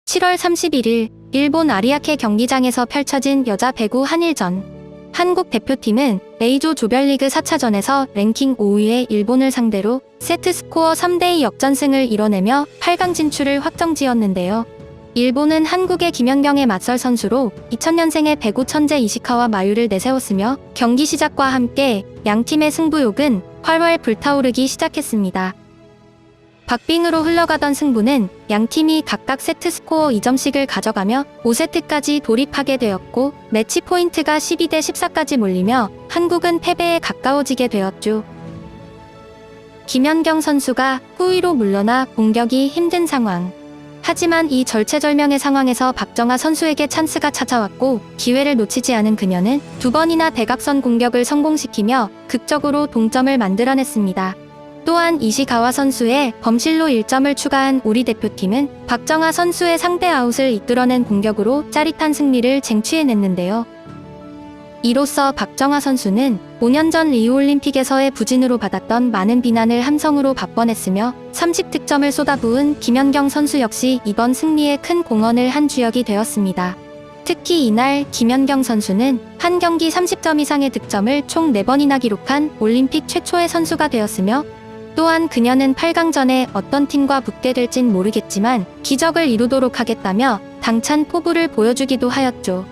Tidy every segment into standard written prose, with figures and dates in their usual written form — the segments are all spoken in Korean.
7월 31일 일본 아리아케 경기장에서 펼쳐진 여자 배구 한일전. 한국 대표팀은 A조 조별리그 4차전에서 랭킹 5위의 일본을 상대로 세트스코어 3대2 역전승을 이뤄내며 8강 진출을 확정지었는데요. 일본은 한국의 김연경에 맞설 선수로 2000년생의 배구 천재 이시카와 마유를 내세웠으며 경기 시작과 함께 양팀의 승부욕은 활활 불타오르기 시작했습니다. 박빙으로 흘러가던 승부는 양팀이 각각 세트스코어 2점씩을 가져가며 5세트까지 돌입하게 되었고 매치 포인트가 12대 14까지 몰리며 한국은 패배에 가까워지게 되었죠. 김연경 선수가 후위로 물러나 공격이 힘든 상황. 하지만 이 절체절명의 상황에서 박정아 선수에게 찬스가 찾아왔고 기회를 놓치지 않은 그녀는 2번이나 대각선 공격을 성공시키며 극적으로 동점을 만들어냈습니다. 또한 이시가와 선수의 범실로 1점을 추가한 우리 대표팀은 박정아 선수의 상대 아웃을 이끌어낸 공격으로 짜릿한 승리를 쟁취해냈는데요. 이로써 박정아 선수는 5년 전 리우올림픽에서의 부진으로 받았던 많은 비난을 함성으로 바꿔냈으며 30득점을 쏟아부은 김연경 선수 역시 이번 승리에 큰 공헌을 한 주역이 되었습니다. 특히 이날 김연경 선수는 한 경기 30점 이상의 득점을 총 4번이나 기록한 올림픽 최초의 선수가 되었으며 또한 그녀는 8강전에 어떤 팀과 붙게 될진 모르겠지만 기적을 이루도록 하겠다며 당찬 포부를 보여주기도 하였죠.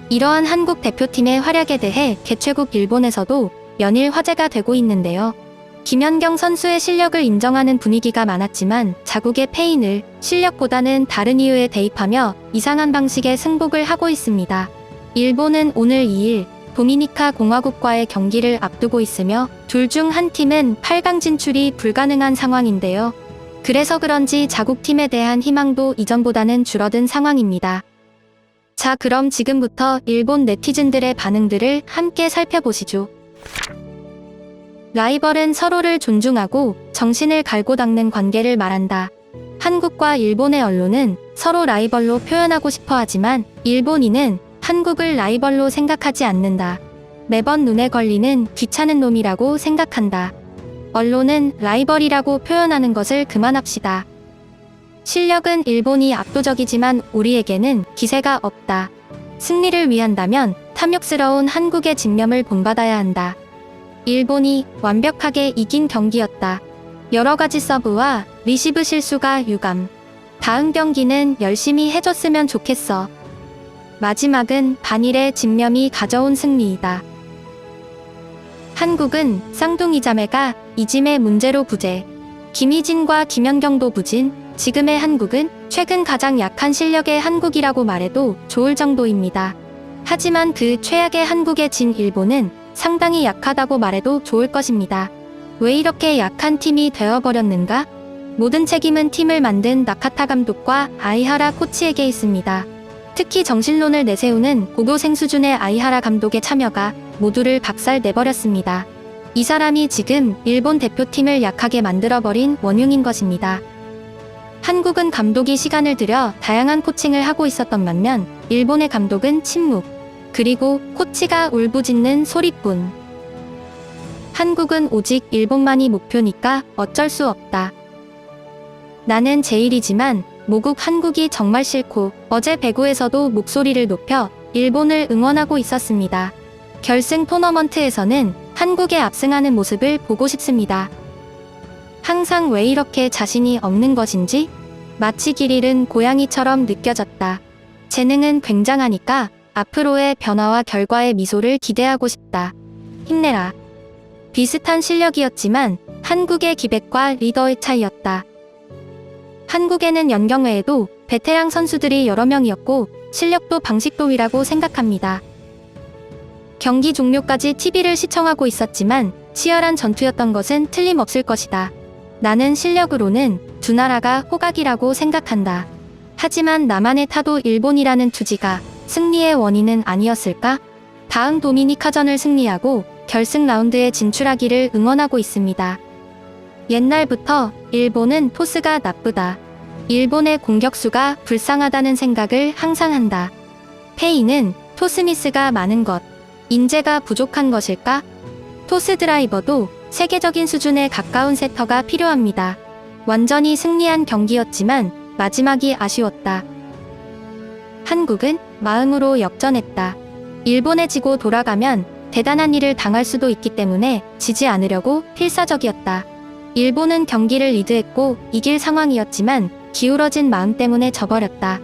이러한 한국 대표팀의 활약에 대해 개최국 일본에서도 연일 화제가 되고 있는데요. 김연경 선수의 실력을 인정하는 분위기가 많았지만 자국의 패인을 실력보다는 다른 이유에 대입하며 이상한 방식의 승복을 하고 있습니다. 일본은 오늘 2일 도미니카 공화국과의 경기를 앞두고 있으며 둘 중 한 팀은 8강 진출이 불가능한 상황인데요. 그래서 그런지 자국팀에 대한 희망도 이전보다는 줄어든 상황입니다. 자, 그럼 지금부터 일본 네티즌들의 반응들을 함께 살펴보시죠. 라이벌은 서로를 존중하고 정신을 갈고 닦는 관계를 말한다. 한국과 일본의 언론은 서로 라이벌로 표현하고 싶어 하지만 일본인은 한국을 라이벌로 생각하지 않는다. 매번 눈에 걸리는 귀찮은 놈이라고 생각한다. 언론은 라이벌이라고 표현하는 것을 그만합시다. 실력은 일본이 압도적이지만 우리에게는 기세가 없다. 승리를 위한다면 탐욕스러운 한국의 집념을 본받아야 한다. 일본이 완벽하게 이긴 경기였다. 여러 가지 서브와 리시브 실수가 유감. 다음 경기는 열심히 해줬으면 좋겠어. 마지막은 반일의 집념이 가져온 승리이다. 한국은 쌍둥이 자매가 이짐의 문제로 부재. 김희진과 김연경도 부진. 지금의 한국은 최근 가장 약한 실력의 한국이라고 말해도 좋을 정도입니다. 하지만 그 최악의 한국에 진 일본은 상당히 약하다고 말해도 좋을 것입니다. 왜 이렇게 약한 팀이 되어버렸는가? 모든 책임은 팀을 만든 나카타 감독과 아이하라 코치에게 있습니다. 특히 정신론을 내세우는 고교생 수준의 아이하라 감독의 참여가 모두를 박살내버렸습니다. 이 사람이 지금 일본 대표팀을 약하게 만들어버린 원흉인 것입니다. 한국은 감독이 시간을 들여 다양한 코칭을 하고 있었던 반면 일본의 감독은 침묵, 그리고 코치가 울부짖는 소리뿐. 한국은 오직 일본만이 목표니까 어쩔 수 없다. 나는 제일이지만 모국 한국이 정말 싫고 어제 배구에서도 목소리를 높여 일본을 응원하고 있었습니다. 결승 토너먼트에서는 한국의 압승하는 모습을 보고 싶습니다. 항상 왜 이렇게 자신이 없는 것인지 마치 길 잃은 고양이처럼 느껴졌다. 재능은 굉장하니까 앞으로의 변화와 결과의 미소를 기대하고 싶다. 힘내라. 비슷한 실력이었지만 한국의 기백과 리더의 차이였다. 한국에는 연경 외에도 베테랑 선수들이 여러 명이었고 실력도 방식도위라고 생각합니다. 경기 종료까지 TV를 시청하고 있었지만 치열한 전투였던 것은 틀림없을 것이다. 나는 실력으로는 두 나라가 호각이라고 생각한다. 하지만 나만의 타도 일본이라는 투지가 승리의 원인은 아니었을까? 다음 도미니카전을 승리하고 결승 라운드에 진출하기를 응원하고 있습니다. 옛날부터 일본은 토스가 나쁘다. 일본의 공격수가 불쌍하다는 생각을 항상 한다. 페이는 토스 미스가 많은 것, 인재가 부족한 것일까? 토스 드라이버도 세계적인 수준에 가까운 세터가 필요합니다. 완전히 승리한 경기였지만 마지막이 아쉬웠다. 한국은 마음으로 역전했다. 일본에 지고 돌아가면 대단한 일을 당할 수도 있기 때문에 지지 않으려고 필사적이었다. 일본은 경기를 리드했고 이길 상황이었지만 기울어진 마음 때문에 져버렸다.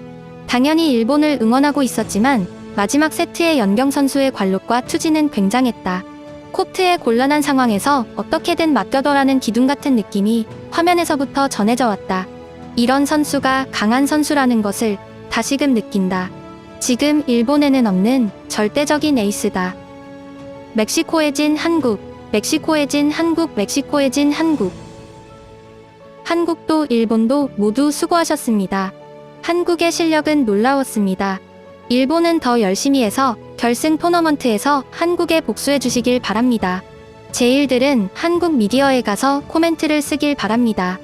당연히 일본을 응원하고 있었지만 마지막 세트의 연경 선수의 관록과 투지는 굉장했다. 코트의 곤란한 상황에서 어떻게든 맡겨둬라는 기둥 같은 느낌이 화면에서부터 전해져 왔다. 이런 선수가 강한 선수라는 것을 다시금 느낀다. 지금 일본에는 없는 절대적인 에이스다. 멕시코에 진 한국, 멕시코에 진 한국, 멕시코에 진 한국. 한국도 일본도 모두 수고하셨습니다. 한국의 실력은 놀라웠습니다. 일본은 더 열심히 해서 결승 토너먼트에서 한국에 복수해 주시길 바랍니다. 제일들은 한국 미디어에 가서 코멘트를 쓰길 바랍니다.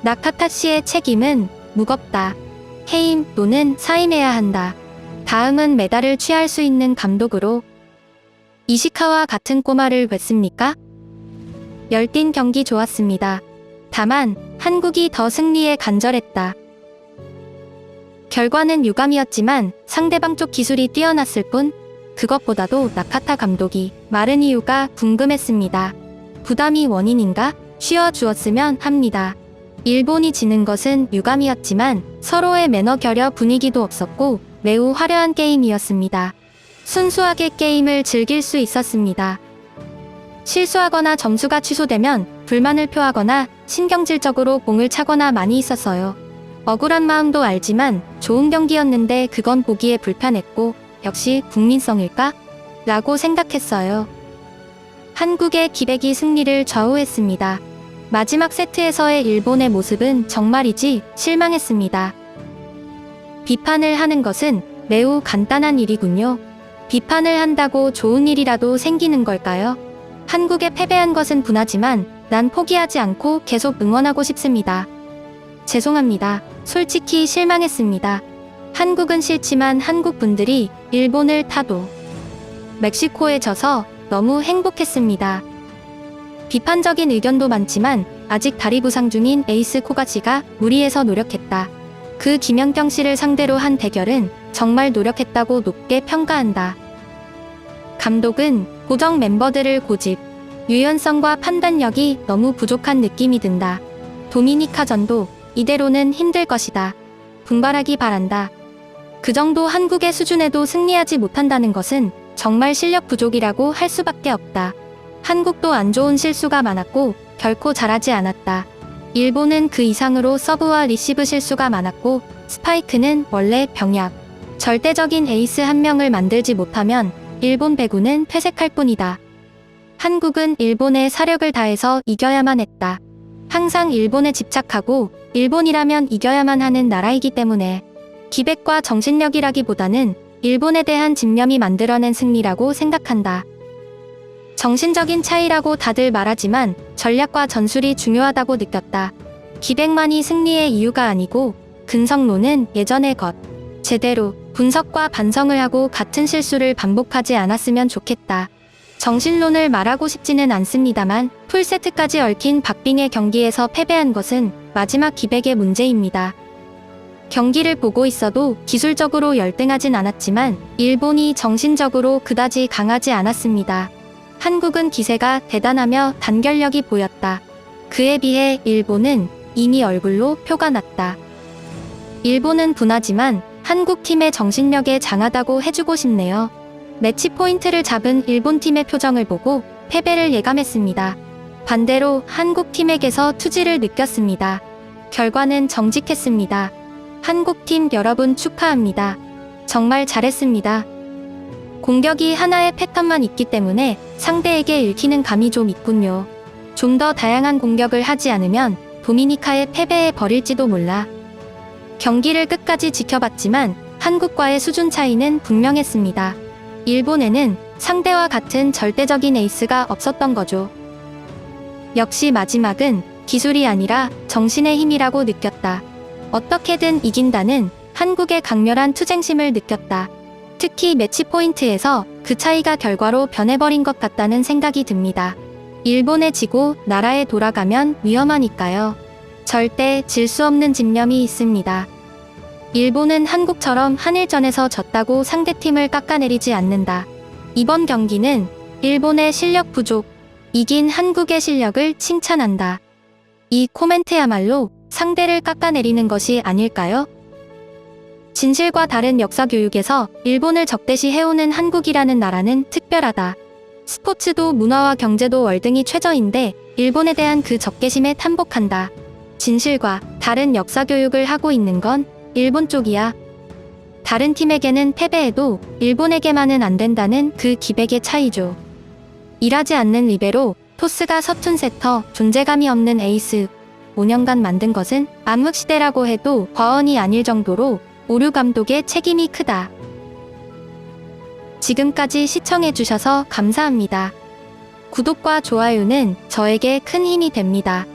나카타 씨의 책임은 무겁다. 해임 또는 사임해야 한다. 다음은 메달을 취할 수 있는 감독으로 이시카와 같은 꼬마를 뵀습니까? 열띤 경기 좋았습니다. 다만 한국이 더 승리에 간절했다. 결과는 유감이었지만 상대방 쪽 기술이 뛰어났을 뿐 그것보다도 나카타 감독이 마른 이유가 궁금했습니다. 부담이 원인인가? 쉬어주었으면 합니다. 일본이 지는 것은 유감이었지만 서로의 매너 결여 분위기도 없었고 매우 화려한 게임이었습니다. 순수하게 게임을 즐길 수 있었습니다. 실수하거나 점수가 취소되면 불만을 표하거나 신경질적으로 공을 차거나 많이 있었어요. 억울한 마음도 알지만 좋은 경기였는데 그건 보기에 불편했고 역시 국민성일까? 라고 생각했어요. 한국의 기백이 승리를 좌우했습니다. 마지막 세트에서의 일본의 모습은 정말이지 실망했습니다. 비판을 하는 것은 매우 간단한 일이군요. 비판을 한다고 좋은 일이라도 생기는 걸까요? 한국에 패배한 것은 분하지만 난 포기하지 않고 계속 응원하고 싶습니다. 죄송합니다. 솔직히 실망했습니다. 한국은 싫지만 한국 분들이 일본을 타도 멕시코에 져서 너무 행복했습니다. 비판적인 의견도 많지만 아직 다리 부상 중인 에이스 코가지가 무리해서 노력했다. 그 김연경 씨를 상대로 한 대결은 정말 노력했다고 높게 평가한다. 감독은 고정 멤버들을 고집, 유연성과 판단력이 너무 부족한 느낌이 든다. 도미니카전도 이대로는 힘들 것이다. 분발하기 바란다. 그 정도 한국의 수준에도 승리하지 못한다는 것은 정말 실력 부족이라고 할 수밖에 없다. 한국도 안 좋은 실수가 많았고 결코 잘하지 않았다. 일본은 그 이상으로 서브와 리시브 실수가 많았고 스파이크는 원래 병약. 절대적인 에이스 한 명을 만들지 못하면 일본 배구는 퇴색할 뿐이다. 한국은 일본의 사력을 다해서 이겨야만 했다. 항상 일본에 집착하고 일본이라면 이겨야만 하는 나라이기 때문에 기백과 정신력이라기보다는 일본에 대한 집념이 만들어낸 승리라고 생각한다. 정신적인 차이라고 다들 말하지만 전략과 전술이 중요하다고 느꼈다. 기백만이 승리의 이유가 아니고 근성론은 예전의 것. 제대로 분석과 반성을 하고 같은 실수를 반복하지 않았으면 좋겠다. 정신론을 말하고 싶지는 않습니다만 풀세트까지 얽힌 박빙의 경기에서 패배한 것은 마지막 기백의 문제입니다. 경기를 보고 있어도 기술적으로 열등하진 않았지만 일본이 정신적으로 그다지 강하지 않았습니다. 한국은 기세가 대단하며 단결력이 보였다. 그에 비해 일본은 이미 얼굴로 표가 났다. 일본은 분하지만 한국 팀의 정신력에 장하다고 해주고 싶네요. 매치 포인트를 잡은 일본 팀의 표정을 보고 패배를 예감했습니다. 반대로 한국 팀에게서 투지를 느꼈습니다. 결과는 정직했습니다. 한국팀 여러분 축하합니다. 정말 잘했습니다. 공격이 하나의 패턴만 있기 때문에 상대에게 읽히는 감이 좀 있군요. 좀 더 다양한 공격을 하지 않으면 도미니카의 패배에 버릴지도 몰라. 경기를 끝까지 지켜봤지만 한국과의 수준 차이는 분명했습니다. 일본에는 상대와 같은 절대적인 에이스가 없었던 거죠. 역시 마지막은 기술이 아니라 정신의 힘이라고 느꼈다. 어떻게든 이긴다는 한국의 강렬한 투쟁심을 느꼈다. 특히 매치 포인트에서 그 차이가 결과로 변해버린 것 같다는 생각이 듭니다. 일본에 지고 나라에 돌아가면 위험하니까요. 절대 질 수 없는 집념이 있습니다. 일본은 한국처럼 한일전에서 졌다고 상대팀을 깎아내리지 않는다. 이번 경기는 일본의 실력 부족, 이긴 한국의 실력을 칭찬한다. 이 코멘트야말로 상대를 깎아내리는 것이 아닐까요? 진실과 다른 역사 교육에서 일본을 적대시 해오는 한국이라는 나라는 특별하다. 스포츠도 문화와 경제도 월등히 최저인데 일본에 대한 그 적개심에 탄복한다. 진실과 다른 역사 교육을 하고 있는 건 일본 쪽이야. 다른 팀에게는 패배해도 일본에게만은 안 된다는 그 기백의 차이죠. 일하지 않는 리베로, 토스가 서툰 세터, 존재감이 없는 에이스, 5년간 만든 것은 암흑시대라고 해도 과언이 아닐 정도로 오류 감독의 책임이 크다. 지금까지 시청해주셔서 감사합니다. 구독과 좋아요는 저에게 큰 힘이 됩니다.